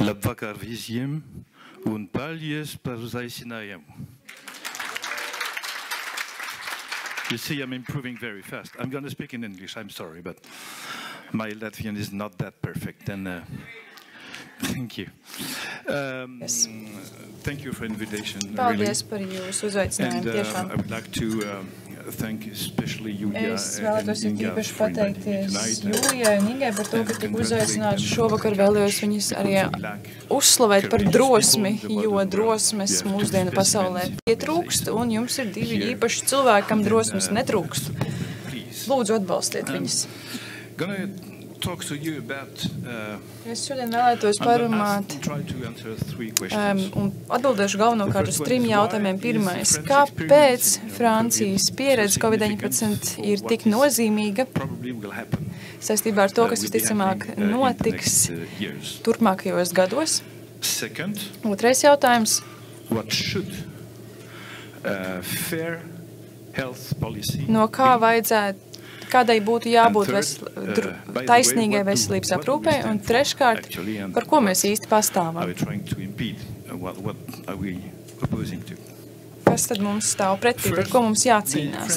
Labvakar visiem un paldies par uzaicinājām. You see, I'm improving very fast. I'm going to speak in English. I'm sorry, but my Latvian is not that perfect. And thank you. Yes. Thank you for invitation. Paldies par jūsu uzaicinājumu. Tiešām. I would like to thank especially Julia Es vēlētos and Inga īpaši for inviting me pateikties tonight. Jūlijai un Ingai par to, ka tika uzaicināts šovakar. Vēlējos viņus arī uzslavēt par drosmi, jo drosmes mūsdienu pasaulē pietrūkst, un jums ir divi īpaši cilvēki, kam drosmes netrūkst. Lūdzu, atbalstiet viņus. Talk to you about, Es šodien vēlētos parunāt un atbildēšu galvenokārt uz 3 jautājumiem. Pirmais, kāpēc Francijas pieredze Covid-19 ir tik nozīmīga saistībā ar to, kas visticamāk notiks turpmākajos gados? Otrais jautājums. No kā vajadzētu kādai būtu jābūt taisnīgai veselības aprūpei, un treškārt, par ko mēs īsti pastāvam. Kas tad mums stāv pretī, par ko mums jācīnās?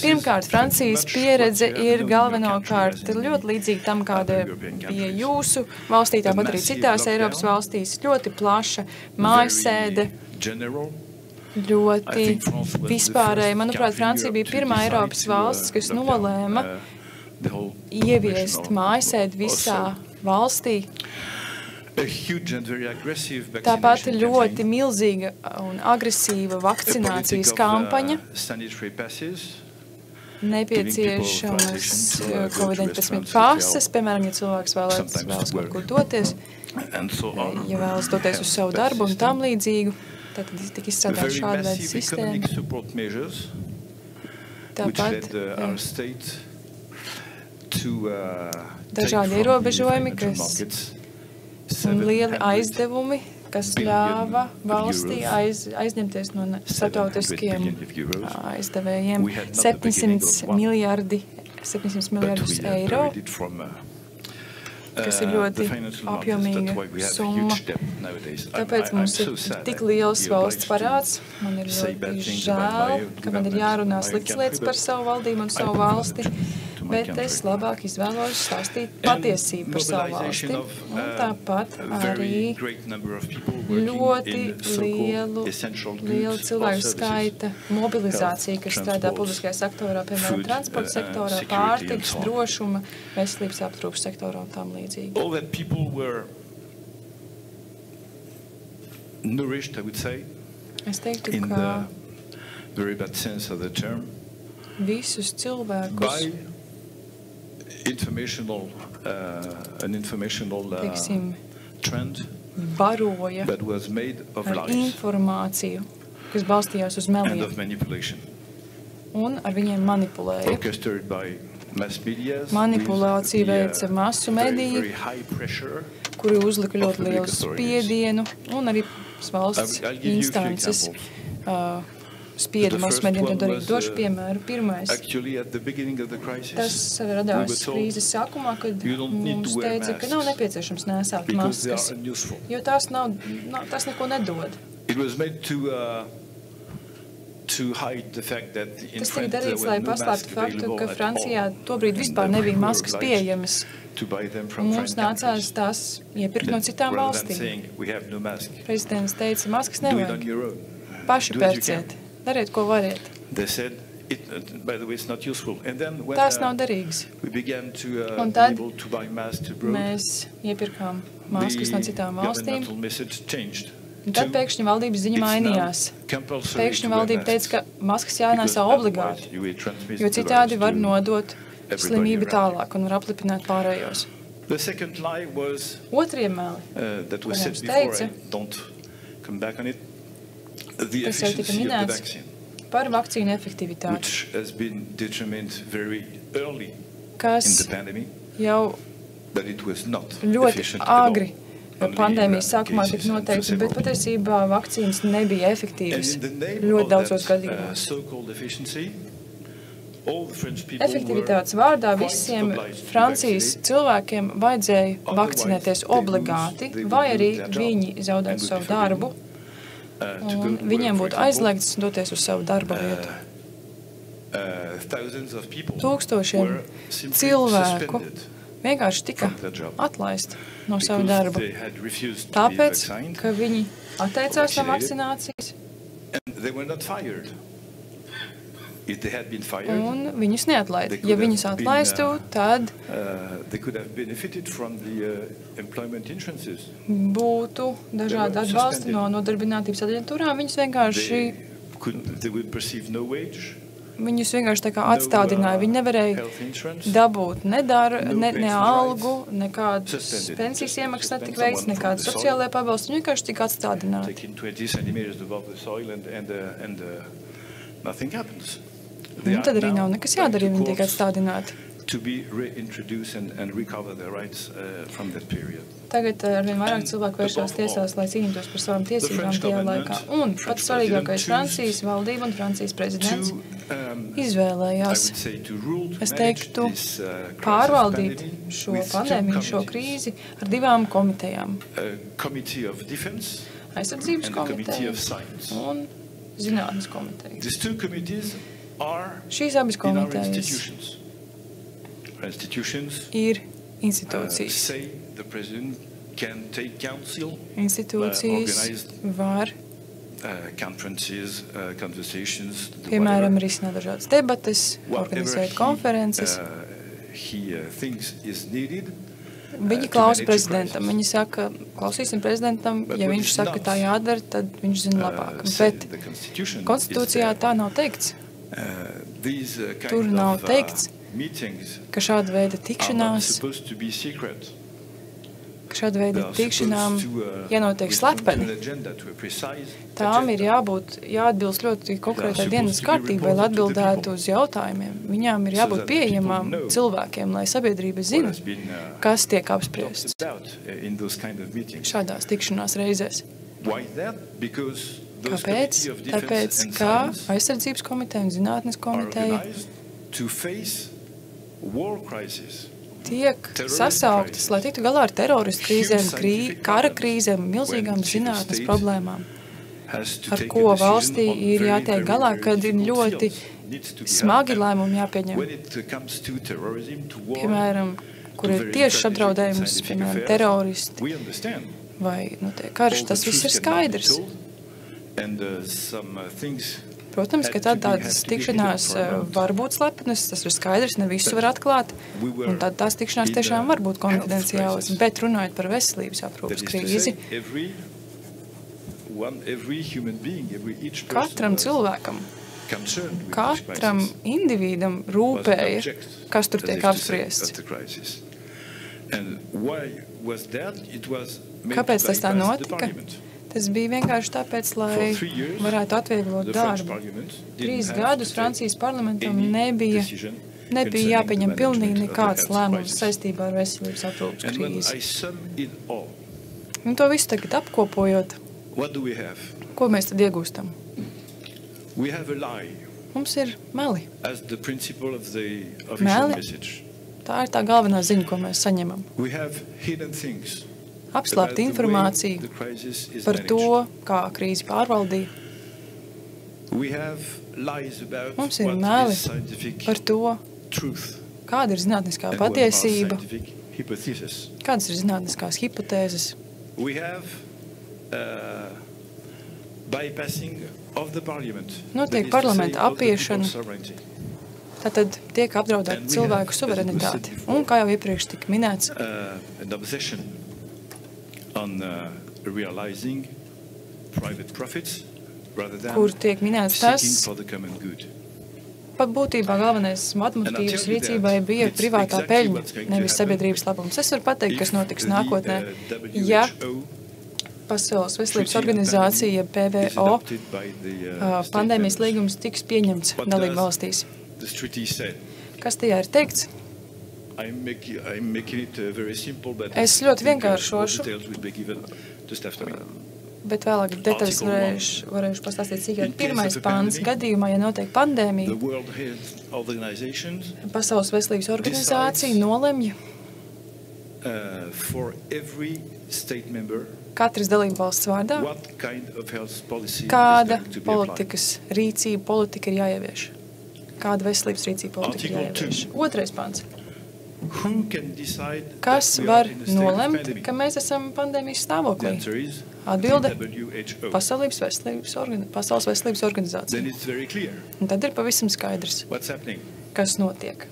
Pirmkārt, Francijas pieredze ir galvenokārt ļoti līdzīga tam, kāda bija jūsu valstī, tāpat arī citās Eiropas valstīs, ļoti plaša mājasēde, ļoti vispārēji. Manuprāt, Francija bija pirmā Eiropas valsts, kas nolēma ieviest mājasēdi visā valstī. Tāpat ļoti milzīga un agresīva vakcinācijas kampaņa. Nepieciešamas COVID-19 pases, piemēram, ja cilvēks vēlas kaut kur doties, ja vēlas doties uz savu darbu un tam līdzīgu. Tātad tika izstrādāt šādu veidu sistēmu. Tāpat dažādi ierobežojumi, un lieli aizdevumi, kas ļāva valstī aizņemties no starptautiskiem aizdevējiem 700 miljardus eiro, kas ir ļoti apjomīga summa. Tāpēc mums ir tik liels valsts parāds. Man ir ļoti žēl, ka man ir jārunā sliktas lietas par savu valdību un savu valsti, bet es labāk izvēlos stāstīt patiesību par savu valsti. Un tāpat arī ļoti lielu cilvēku skaita mobilizācija, kas strādā publiskajā sektorā, piemēram, transporta sektorā, pārtikas, drošuma, veselības aprūpes sektorā un tam līdzīgi. All that people were nourished, I would say, Es teiktu, in ka the very bad sense of the term, visus cilvēkus, by an informational teiksim, trend baroja that was made of ar lies informāciju, kas balstījās uz and meliem, of manipulation, un ar viņiem manipulēja. orchestrated by mass media, Manipulācija veica masu mediju, very high pressure. kuri uzlika ļoti lielu spiedienu, un arī valsts instances spieda masu medijiem. Tad arī došu piemēru. Pirmais, Actually, at the beginning of the crisis, tas radās krīzes sākumā, kad mums teica, ka nav nepieciešams nēsāt maskas, jo tas neko nedod. it was made to hide the fact that in Tas tika France there darīts, were lai no paslēptu masks faktu, available ka at Francijā all. tobrīd vispār nebija maskas pieejamas, To buy them un from mums foreign nācās countries. tās iepirkt no citām Rather than valstīm. saying, we have no mask, Prezidents teica, maskas do it on nevajag, your own. paši Do what you pērciet, dariet, ko variet. They said, by the way, it's not useful. And then when Tās nav derīgas. we began to Un be tad able to buy masks abroad, Mēs iepirkām maskas no citām valstīm, governmental message changed. un tad pēkšņi valdības ziņa mainījās. Compulsory Pēkšņi to wear valdība teica, ka masks, maskas because jānēsā obligāti, otherwise you will transmit jo the citādi virus var to nodot everybody slimību around tālāk un var aplipināt pārējos. The second lie was Otrie meli, that was ko said mums before. teica, I don't come back on it. The kas jau tika efficiency of the minēts, vaccine, par vakcīnu efektivitāti, which has been determined very early in kas the pandemic, jau but it was not ļoti efficient at all. agri pandēmijas sākumā tika noteikti, bet patiesībā vakcīnas nebija efektīvas ļoti daudzos gadījumos. efektivitātes vārdā visiem Francijas cilvēkiem vajadzēja vakcinēties obligāti, vai arī viņi zaudētu savu darbu, un viņiem būtu aizliegts doties uz savu darba vietu. Tūkstošiem cilvēku vienkārši tika atlaisti no savu darbu, tāpēc, ka viņi atteicās no vakcinācijas. Un viņus neatlaida. Ja viņus atlaistu, tad būtu dažādi atbalsti no nodarbinātības aģentūrām. Viņus vienkārši tā kā atstādināja. Viņi nevarēja dabūt ne algu, nekādas pensijas iemaksas netika veikts, nekādas sociālajā pabalstu. Viņi vienkārši tika atstādināti. Un tad arī nav nekas jādara, ja viņi tiek atstādināti. Tagad arvien vairāk cilvēku vēršās tiesās, lai cīnītos par savām tiesībām tajā laikā. Un pats svarīgākais Francijas valdība un Francijas prezidents izvēlējās, es teiktu, pārvaldīt šo pandēmiju, šo krīzi ar divām komitejām. Aizsardzības komiteja un zinātnes komiteja. Šīs abas komitejas ir institūcijas. Institūcijas var, piemēram, risināt dažādas debates, organizēt konferences. Viņi klausa prezidentam. Viņi saka, klausīsim prezidentam, ja viņš saka, ka tā jādara, tad viņš zina labāk. Bet konstitūcijā tā nav teikts. Tur nav teikts, ka šāda veida tikšanām jānotiek slepeni. Tām ir jāatbilst ļoti konkrētai dienas kārtībai, lai atbildētu uz jautājumiem. Viņām ir jābūt pieejamām cilvēkiem, lai sabiedrība zina, kas tiek apspriests šādās tikšanās reizēs. Kāpēc? Tāpēc, ka aizsardzības komiteja un zinātnes komiteja tiek sasauktas, lai tiktu galā ar teroristu krīzēm, kara krīzēm, milzīgām zinātnes problēmām, ar ko valstī ir jātiek galā, kad ir ļoti smagi lēmumi jāpieņem. Piemēram, kur ir tieši apdraudējums, piemēram, teroristi vai notiek karš, tas viss ir skaidrs. Protams, ka tādas tikšanās var būt slepenas, tas ir skaidrs, ne visu var atklāt, un tad tās tikšanās tiešām var būt konfidenciālas, bet runājot par veselības aprūpes krīzi, katram cilvēkam, katram individam rūpēja, kas tur tiek apspriests. Kāpēc tas tā notika? Tas bija vienkārši tāpēc, lai varētu atvieglot darbu. 3 gadus Francijas parlamentam nebija jāpieņem pilnīgi nekāds lēmums saistībā ar veselības aprūpes krīzi. Un to visu tagad apkopojot, ko mēs tad iegūstam? Mums ir meli. Meli, tā ir tā galvenā ziņa, ko mēs saņemam. Apslēpta informācija par to, kā krīzi pārvaldīja. Mums ir meli par to, kāda ir zinātniskā patiesība, kādas ir zinātniskās hipotēzes. Notiek parlamenta apiešana, tātad tiek apdraudēta cilvēku suverenitāte. Un, kā jau iepriekš tika minēts, kur tiek minēts tas, pat būtībā galvenais motīvs rīcībai bija privātā peļņa, nevis sabiedrības labums. Es varu pateikt, kas notiks nākotnē, ja Pasaules veselības organizācija PVO pandēmijas līgums tiks pieņemts dalību valstīs. Kas tajā ir teikts? Es ļoti vienkāršošu. Bet vēlāk detaļas varēšu pastāstīt sīkāk. Pirmais pāns gadījumā, ja notiek pandēmija, Pasaules veselības organizācija nolemj katras dalībvalsts vārdā, kāda politika ir jāievieš. Kāda veselības rīcība politika ir jāievieš. Otrais pāns. Kas var nolemt, ka mēs esam pandēmijas stāvoklī? Atbilde – Pasaules veselības organizācija. Un tad ir pavisam skaidrs, kas notiek.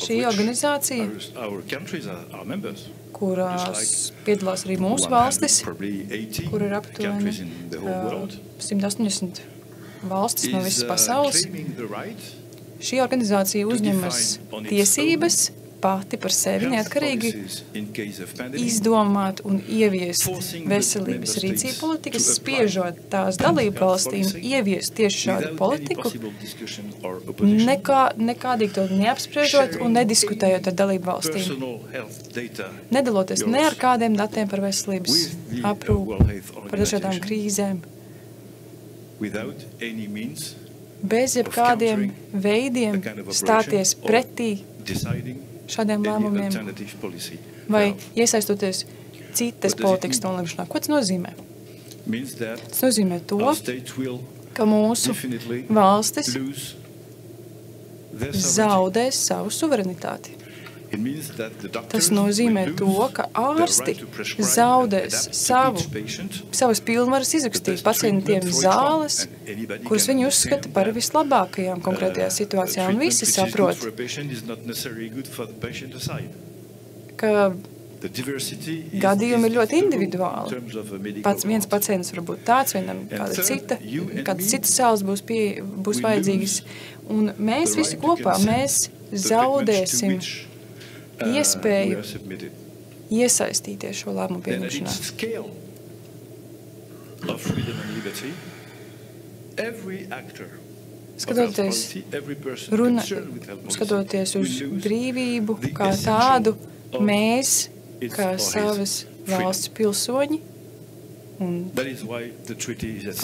Šī organizācija, kurās piedalās arī mūsu valstis, kur ir aptuveni 180 valstis no visas pasaules, šī organizācija uzņemas tiesības pati par sevi neatkarīgi izdomāt un ieviest veselības rīcību politikas, spiežot tās dalību valstīm ieviest tieši šādu politiku, nekādīgi to neapspriežot un nediskutējot ar dalību valstīm. Nedaloties ne ar kādiem datiem par veselības aprūpi, par dažādām krīzēm. Bez jebkādiem veidiem stāties pretī šādiem lēmumiem vai iesaistoties citas politikas nolemšanā. Ko tas nozīmē? Tas nozīmē to, ka mūsu valstis zaudēs savu suverenitāti. Tas nozīmē to, ka ārsti zaudēs savas pilnvaras izrakstīt pacientiem zāles, kuras viņi uzskata par vislabākajām konkrētajā situācijā. Un visi saprot, ka gadījumi ir ļoti individuāli. Viens pacients var būt tāds, vienam kādas citas zāles būs vajadzīgas. Un mēs visi kopā, mēs zaudēsim iespēju iesaistīties šo lēmumu pieņemšanā. Skatoties uz brīvību kā tādu, mēs, kā savas valsts pilsoņi un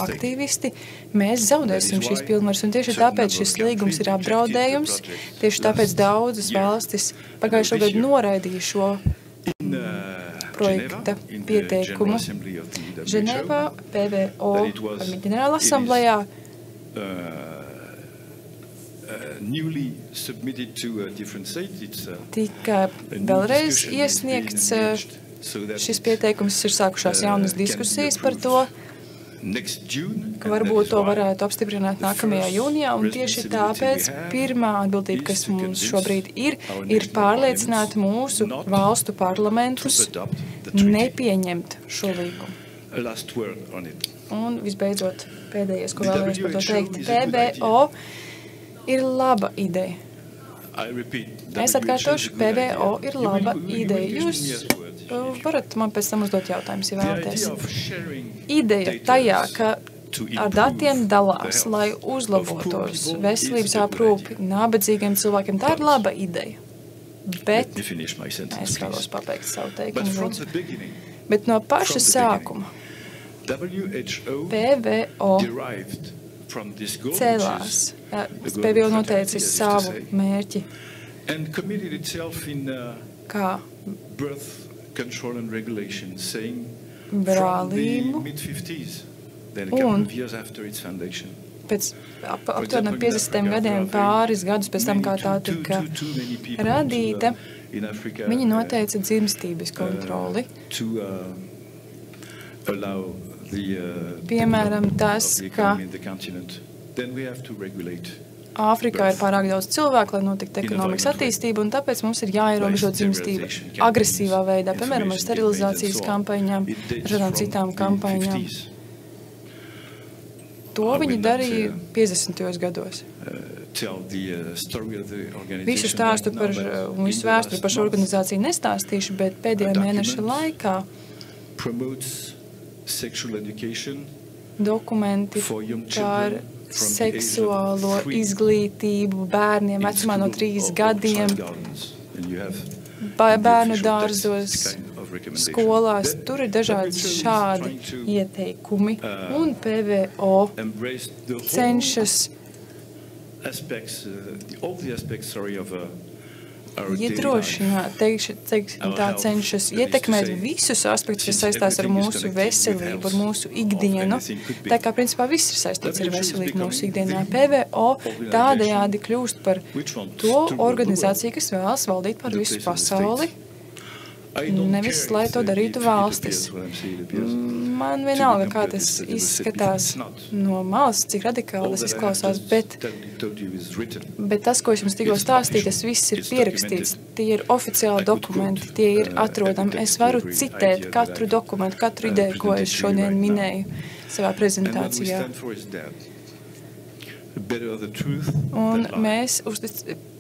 aktīvisti, mēs zaudēsim šīs pilnvaras. Un tieši tāpēc šis līgums ir apdraudējums. Tieši tāpēc daudzas valstis pagājušo gadu noraidīja šo projekta pieteikumu Ženēvā, PVO ģenerāla asamblējā. Tika vēlreiz iesniegts šis pieteikums, ir sākušās jaunas diskusijas par to, ka varbūt to varētu apstiprināt nākamajā jūnijā, un tieši tāpēc pirmā atbildība, kas mums šobrīd ir pārliecināt mūsu valstu parlamentus nepieņemt šo līgumu. Un visbeidzot, pēdējais, ko vēlējos par to teikt, PVO ir laba ideja. Es atkārtošu, PVO ir laba ideja. Jūs varat man pēc tam uzdot jautājumus, ja vēlaties. Ideja tajā, ka ar datiem dalās, lai uzlabotos veselības aprūpi nabadzīgiem cilvēkiem, tā ir laba ideja. Bet es vēlos pabeigt savu teikumu. Bet no paša sākuma PVO cēlās, PVO noteica savu mērķi, kā brālību un pēc aptuveni 50 gadiem, pāris gadus pēc tam, kā tā tika radīta, viņi noteica dzimstības kontroli. Piemēram, tas, ka Āfrikā ir pārāk daudz cilvēku, lai notiktu ekonomikas attīstība, un tāpēc mums ir jāierobežo dzimstība agresīvā veidā, piemēram, ar sterilizācijas kampaņām, ar citām kampaņām. To viņi darīja 50. gados. Visu stāstu un visu vēsturi par šo organizāciju nestāstīšu, bet pēdējā mēneša laikā dokumenti par seksuālo izglītību bērniem vecumā no 3 gadiem, bērnu dārzos, skolās. Tur ir dažādi šādi ieteikumi. Un PVO cenšas iedrošināt, tā cenšas ietekmēt visus aspektus, kas saistās ar mūsu veselību, ar mūsu ikdienu. Tā kā, principā, viss ir saistīts ar veselību mūsu ikdienā. PVO tādējādi kļūst par to organizāciju, kas vēlas valdīt par visu pasauli, nevis, lai to darītu valstis. Man vienalga, kā tas izskatās no malas, cik radikāli tas izklausās, bet tas, ko es jums tikko stāstīju, tas viss ir pierakstīts. Tie ir oficiāli dokumenti, tie ir atrodami. Es varu citēt katru dokumentu, katru ideju, ko es šodien minēju savā prezentācijā. Un mēs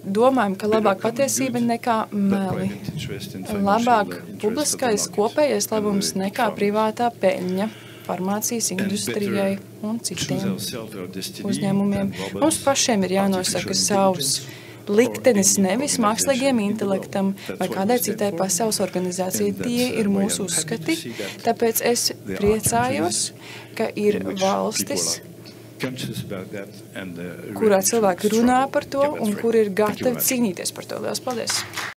domājam, ka labāk patiesība nekā meli. Labāk publiskais kopējais labums nekā privātā peļņa farmācijas industrijai un citiem uzņēmumiem. Mums pašiem ir jānosaka savs liktenis nevis mākslīgiem intelektam vai kādai citai pasaules organizācijai. Tie ir mūsu uzskati, tāpēc es priecājos, ka ir valstis, kurā cilvēki runā par to un kuri ir gatavi cīnīties par to. Lielas paldies!